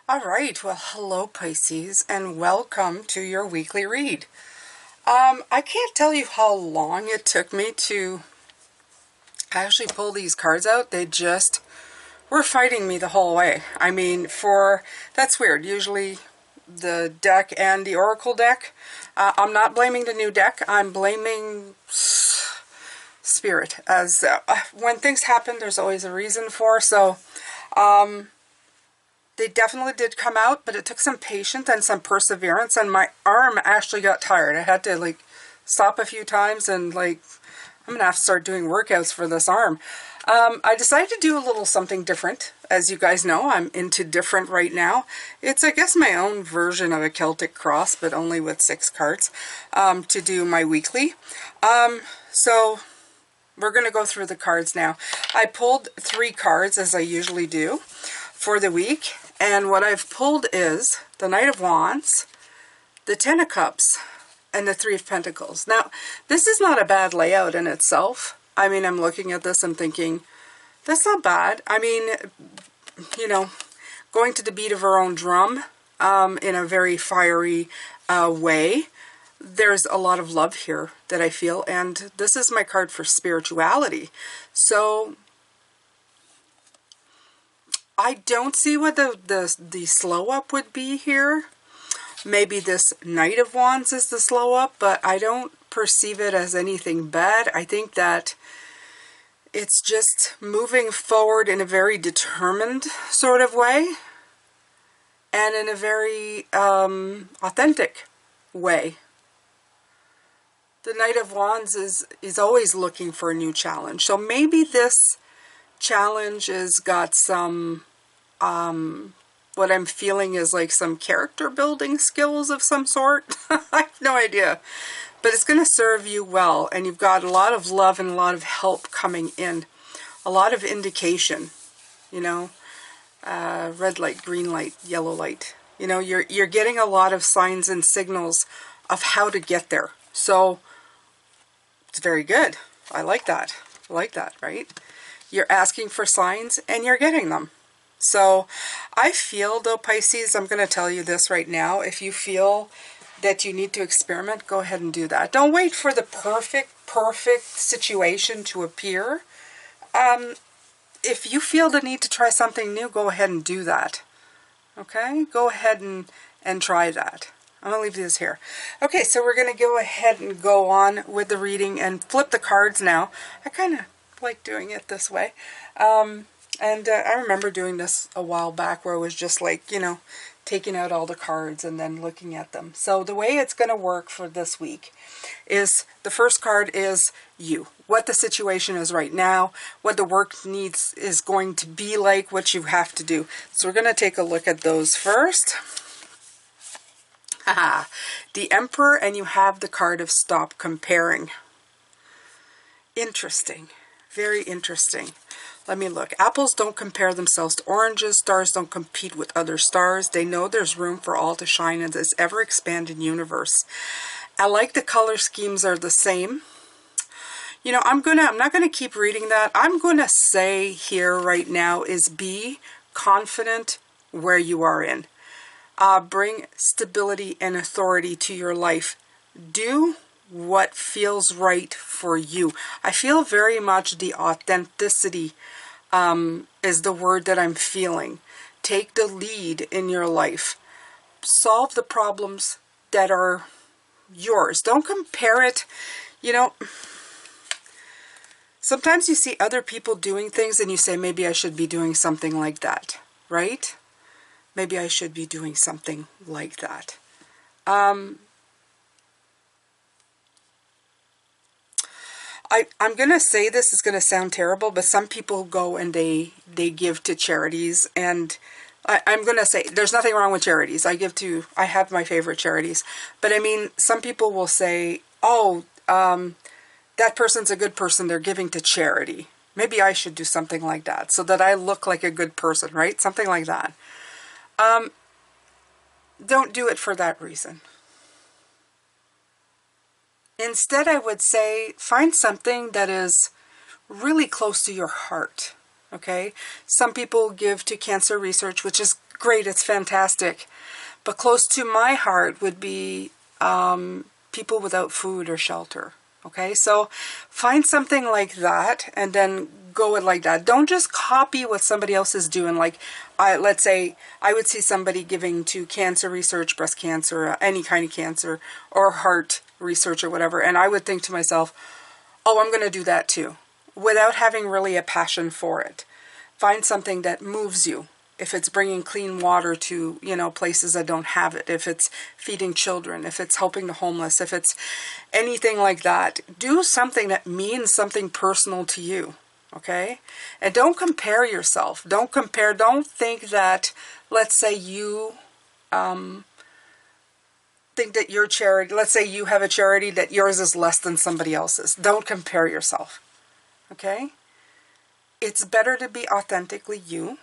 All right, well, hello Pisces, and welcome to your weekly read. I can't tell you how long it took me to actually pull these cards out. They just were fighting me the whole way. I mean, that's weird. Usually the deck and the Oracle deck, I'm not blaming the new deck. I'm blaming Spirit. As when things happen, there's always a reason for. So, they definitely did come out, but it took some patience and some perseverance, and my arm actually got tired. I had to, stop a few times, and, I'm going to have to start doing workouts for this arm. I decided to do a little something different. As you guys know, I'm into different right now. It's, I guess, my own version of a Celtic cross, but only with 6 cards, to do my weekly. So we're going to go through the cards now. I pulled 3 cards, as I usually do, for the week. And what I've pulled is the Knight of Wands, the Ten of Cups, and the Three of Pentacles. Now, this is not a bad layout in itself. I mean, I'm looking at this and thinking, that's not bad. I mean, you know, going to the beat of our own drum in a very fiery way. There's a lot of love here that I feel, and this is my card for spirituality. So I don't see what the slow up would be here. Maybe this Knight of Wands is the slow up, but I don't perceive it as anything bad. I think that it's just moving forward in a very determined sort of way, and in a very authentic way. The Knight of Wands is always looking for a new challenge. So maybe this challenge has got some, what I'm feeling is like some character building skills of some sort. I have no idea. But it's going to serve you well. And you've got a lot of love and a lot of help coming in. A lot of indication, you know, red light, green light, yellow light. You know, you're getting a lot of signs and signals of how to get there. So it's very good. I like that. I like that, right? You're asking for signs and you're getting them. So I feel, though, Pisces, I'm going to tell you this right now. If you feel that you need to experiment, go ahead and do that. Don't wait for the perfect situation to appear. If you feel the need to try something new, go ahead and do that. Okay? Go ahead and try that. I'm going to leave this here. Okay, so we're going to go ahead and go on with the reading and flip the cards now. I kind of like doing it this way. I remember doing this a while back where it was just like, you know, taking out all the cards and then looking at them. So the way it's going to work for this week is the first card is you. What the situation is right now, what the work needs is going to be like, what you have to do. So we're going to take a look at those first. The Emperor, and you have the card of Stop Comparing. Interesting. Very interesting. Let me look. Apples don't compare themselves to oranges. Stars don't compete with other stars. They know there's room for all to shine in this ever-expanding universe. I like the color schemes are the same. You know, I'm not gonna keep reading that. I'm gonna say here right now is be confident where you are in. Bring stability and authority to your life. Do what feels right for you. I feel very much the authenticity is the word that I'm feeling. Take the lead in your life. Solve the problems that are yours. Don't compare it. You know, sometimes you see other people doing things and you say, maybe I should be doing something like that, right? Maybe I should be doing something like that. I'm going to say this is going to sound terrible, but some people go and they give to charities, and I'm going to say there's nothing wrong with charities. I have my favorite charities, but I mean, some people will say, oh, that person's a good person, they're giving to charity. Maybe I should do something like that so that I look like a good person, right? Something like that. Don't do it for that reason. Instead, I would say find something that is really close to your heart, okay? Some people give to cancer research, which is great, it's fantastic. But close to my heart would be people without food or shelter. Okay, so find something like that and then go with like that. Don't just copy what somebody else is doing. Like, let's say I would see somebody giving to cancer research, breast cancer, any kind of cancer, or heart research or whatever. And I would think to myself, oh, I'm going to do that too, without having really a passion for it. Find something that moves you. If it's bringing clean water to, you know, places that don't have it, if it's feeding children, if it's helping the homeless, if it's anything like that, do something that means something personal to you, okay? And don't compare yourself. Don't compare. Don't think that, let's say you think that your charity, let's say you have a charity that yours is less than somebody else's. Don't compare yourself, okay? It's better to be authentically you,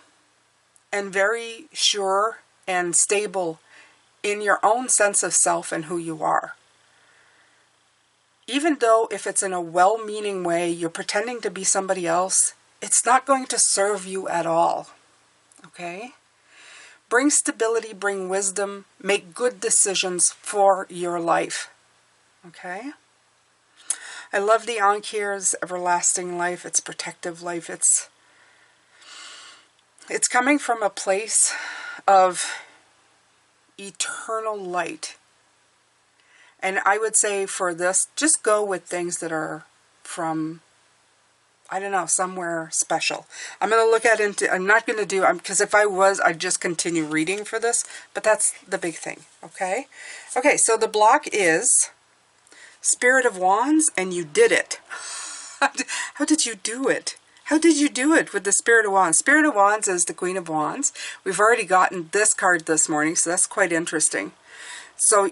and very sure and stable in your own sense of self and who you are. Even though if it's in a well-meaning way, you're pretending to be somebody else, it's not going to serve you at all. Okay? Bring stability, bring wisdom, make good decisions for your life. Okay? I love the Ankh here. It's everlasting life. It's protective life. It's coming from a place of eternal light. And I would say for this, just go with things that are from, I don't know, somewhere special. I'm going to look at it, I'm not going to do, because if I was, I'd just continue reading for this, but that's the big thing, okay? Okay, so the block is Spirit of Wands, and you did it. How did you do it? How did you do it with the Spirit of Wands? Spirit of Wands is the Queen of Wands. We've already gotten this card this morning, so that's quite interesting. So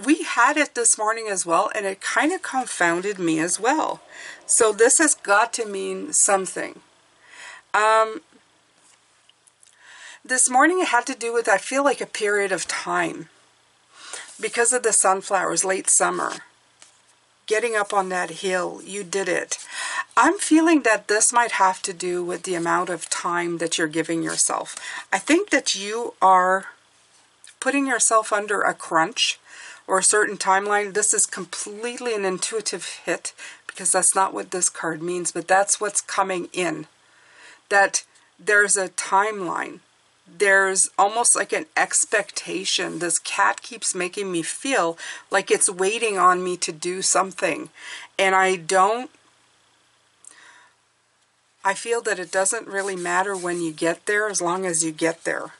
we had it this morning as well, and it kind of confounded me as well. So this has got to mean something. This morning it had to do with, I feel like, a period of time. Because of the sunflowers, late summer. Getting up on that hill, you did it. I'm feeling that this might have to do with the amount of time that you're giving yourself. I think that you are putting yourself under a crunch or a certain timeline. This is completely an intuitive hit because that's not what this card means, but that's what's coming in. That there's a timeline. There's almost like an expectation. This cat keeps making me feel like it's waiting on me to do something. And I feel that it doesn't really matter when you get there as long as you get there.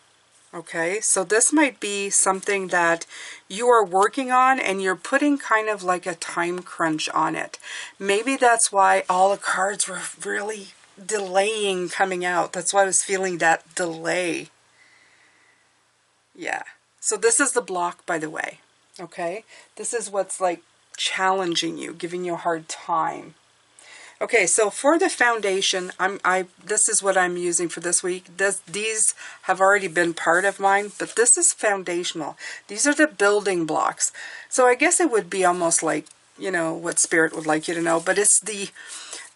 Okay, so this might be something that you are working on and you're putting kind of like a time crunch on it. Maybe that's why all the cards were really delaying coming out. That's why I was feeling that delay. Yeah, so this is the block, by the way. Okay, this is what's like challenging you, giving you a hard time. Okay, so for the foundation, this is what I'm using for this week. These have already been part of mine, but this is foundational. These are the building blocks. So I guess it would be almost like, you know, what Spirit would like you to know, but it's the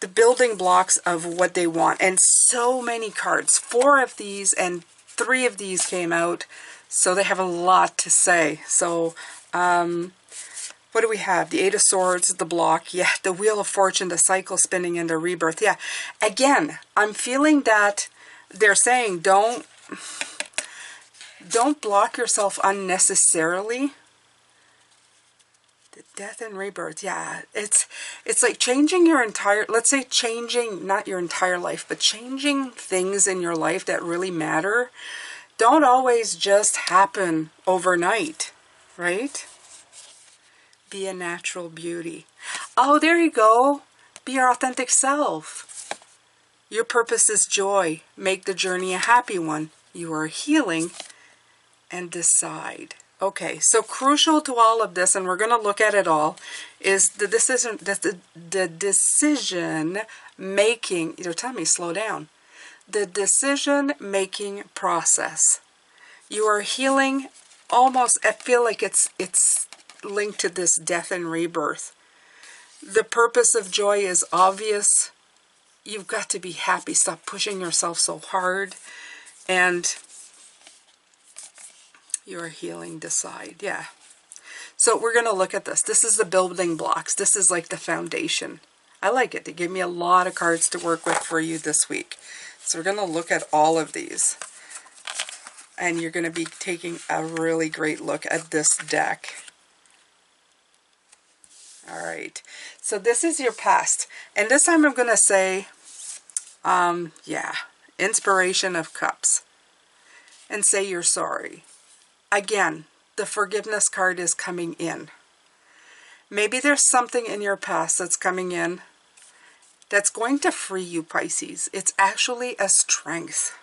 building blocks of what they want. And so many cards, 4 of these and 3 of these came out, so they have a lot to say. So, what do we have? The 8 of Swords, the block, yeah, the Wheel of Fortune, the cycle spinning into rebirth. Yeah, again, I'm feeling that they're saying don't block yourself unnecessarily. The death and rebirth, yeah, it's like changing your entire, let's say changing, not your entire life, but changing things in your life that really matter. Don't always just happen overnight, right? Be a natural beauty. Oh, there you go. Be your authentic self. Your purpose is joy. Make the journey a happy one. You are healing and decide. Okay, so crucial to all of this, and we're going to look at it all, is the decision making. You're telling me slow down. The decision making process. You are healing. Almost, I feel like it's linked to this death and rebirth. The purpose of joy is obvious. You've got to be happy. Stop pushing yourself so hard. And Your healing decide. Yeah. So we're going to look at this. This is the building blocks. This is like the foundation. I like it. They give me a lot of cards to work with for you this week. So we're going to look at all of these. And you're going to be taking a really great look at this deck. All right. So this is your past. And this time I'm going to say, yeah, Inspiration of Cups. And say you're sorry. Again, the forgiveness card is coming in. Maybe there's something in your past that's coming in that's going to free you, Pisces. It's actually a strength.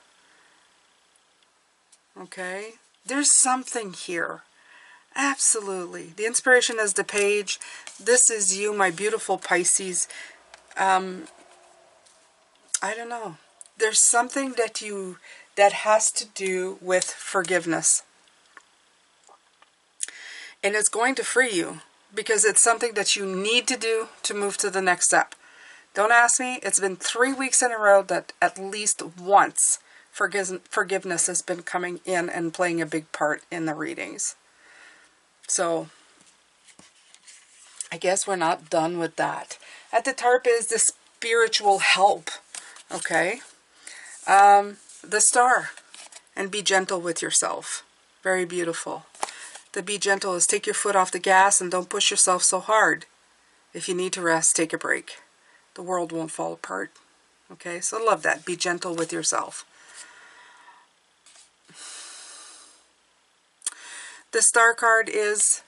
Okay? There's something here. Absolutely. The inspiration is the page. This is you, my beautiful Pisces. I don't know. There's something that has to do with forgiveness. And it's going to free you because it's something that you need to do to move to the next step. Don't ask me. It's been 3 weeks in a row that at least once forgiveness has been coming in and playing a big part in the readings. So I guess we're not done with that. At the top is the spiritual help. Okay. The star. And be gentle with yourself. Very beautiful. The be gentle is take your foot off the gas and don't push yourself so hard. If you need to rest, take a break. The world won't fall apart. Okay, so I love that. Be gentle with yourself. The star card is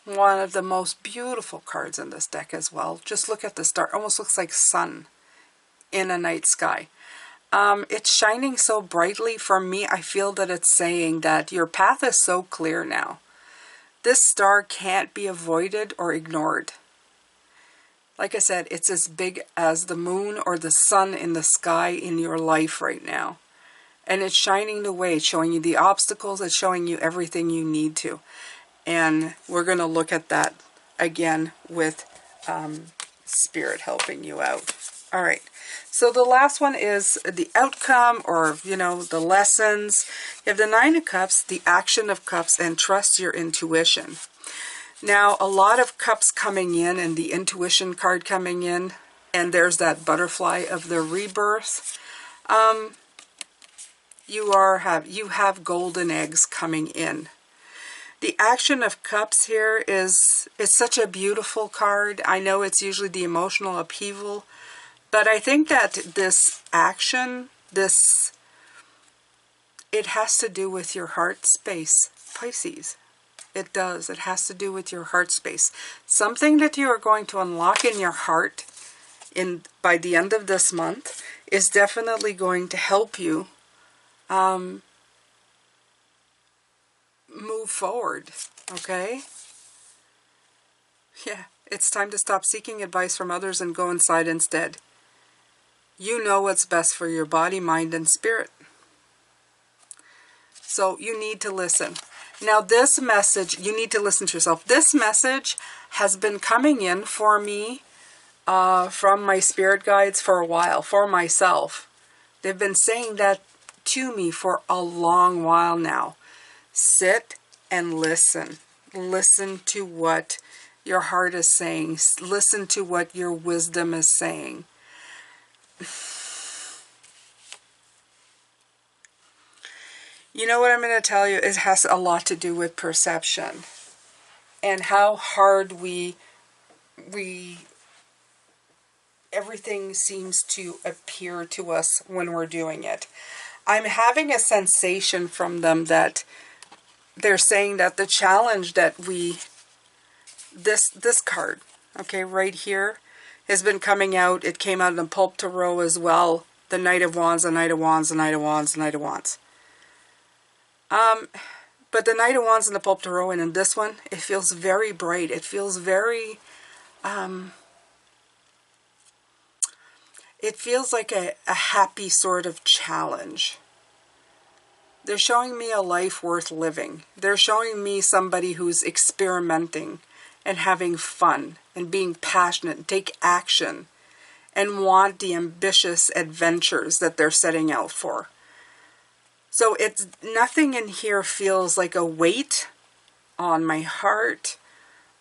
one of the most beautiful cards in this deck as well. Just look at the star. Almost looks like sun in a night sky. It's shining so brightly. For me, I feel that it's saying that your path is so clear now. This star can't be avoided or ignored. Like I said, it's as big as the moon or the sun in the sky in your life right now. And it's shining the way, it's showing you the obstacles, it's showing you everything you need to. And we're going to look at that again with Spirit helping you out. All right. So the last one is the outcome, or, you know, the lessons. You have the Nine of Cups, the action of Cups, and trust your intuition. Now, a lot of cups coming in and the intuition card coming in, and there's that butterfly of the rebirth. You have golden eggs coming in. The action of cups here it's such a beautiful card. I know it's usually the emotional upheaval, but I think that this action, it has to do with your heart space, Pisces. It does. It has to do with your heart space. Something that you are going to unlock in your heart by the end of this month is definitely going to help you move forward. Okay? Yeah. It's time to stop seeking advice from others and go inside instead. You know what's best for your body, mind, and spirit. So you need to listen. Now this message, you need to listen to yourself. This message has been coming in for me from my spirit guides for a while, for myself. They've been saying that to me for a long while now. Sit and listen. Listen to what your heart is saying. Listen to what your wisdom is saying. You know what I'm going to tell you? It has a lot to do with perception and how hard everything seems to appear to us when we're doing it. I'm having a sensation from them that they're saying that the challenge that this card, okay, right here, has been coming out. It came out in the Pulp Tarot as well. The Knight of Wands, the Knight of Wands, the Knight of Wands, the Knight of Wands. But the Knight of Wands and the Pulp Tarot, and in this one, it feels very bright. It feels very, it feels like a happy sort of challenge. They're showing me a life worth living. They're showing me somebody who's experimenting and having fun and being passionate and take action and want the ambitious adventures that they're setting out for. So it's nothing in here feels like a weight on my heart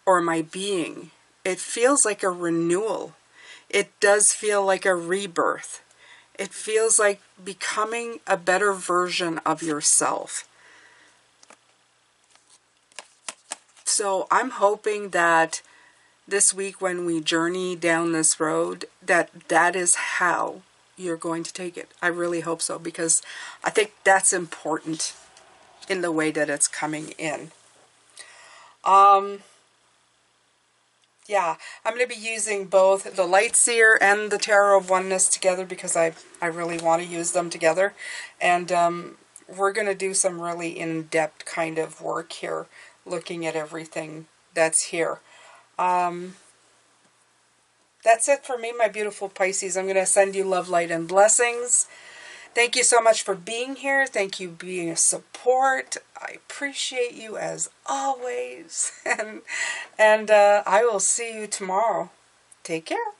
or my being. It feels like a renewal. It does feel like a rebirth. It feels like becoming a better version of yourself. So I'm hoping that this week when we journey down this road, that is how you're going to take it. I really hope so, because I think that's important in the way that it's coming in. Yeah, I'm going to be using both the Light Seer and the Tarot of Oneness together because I really want to use them together. And we're going to do some really in-depth kind of work here, looking at everything that's here. That's it for me, my beautiful Pisces. I'm going to send you love, light, and blessings. Thank you so much for being here. Thank you for being a support. I appreciate you as always. And I will see you tomorrow. Take care.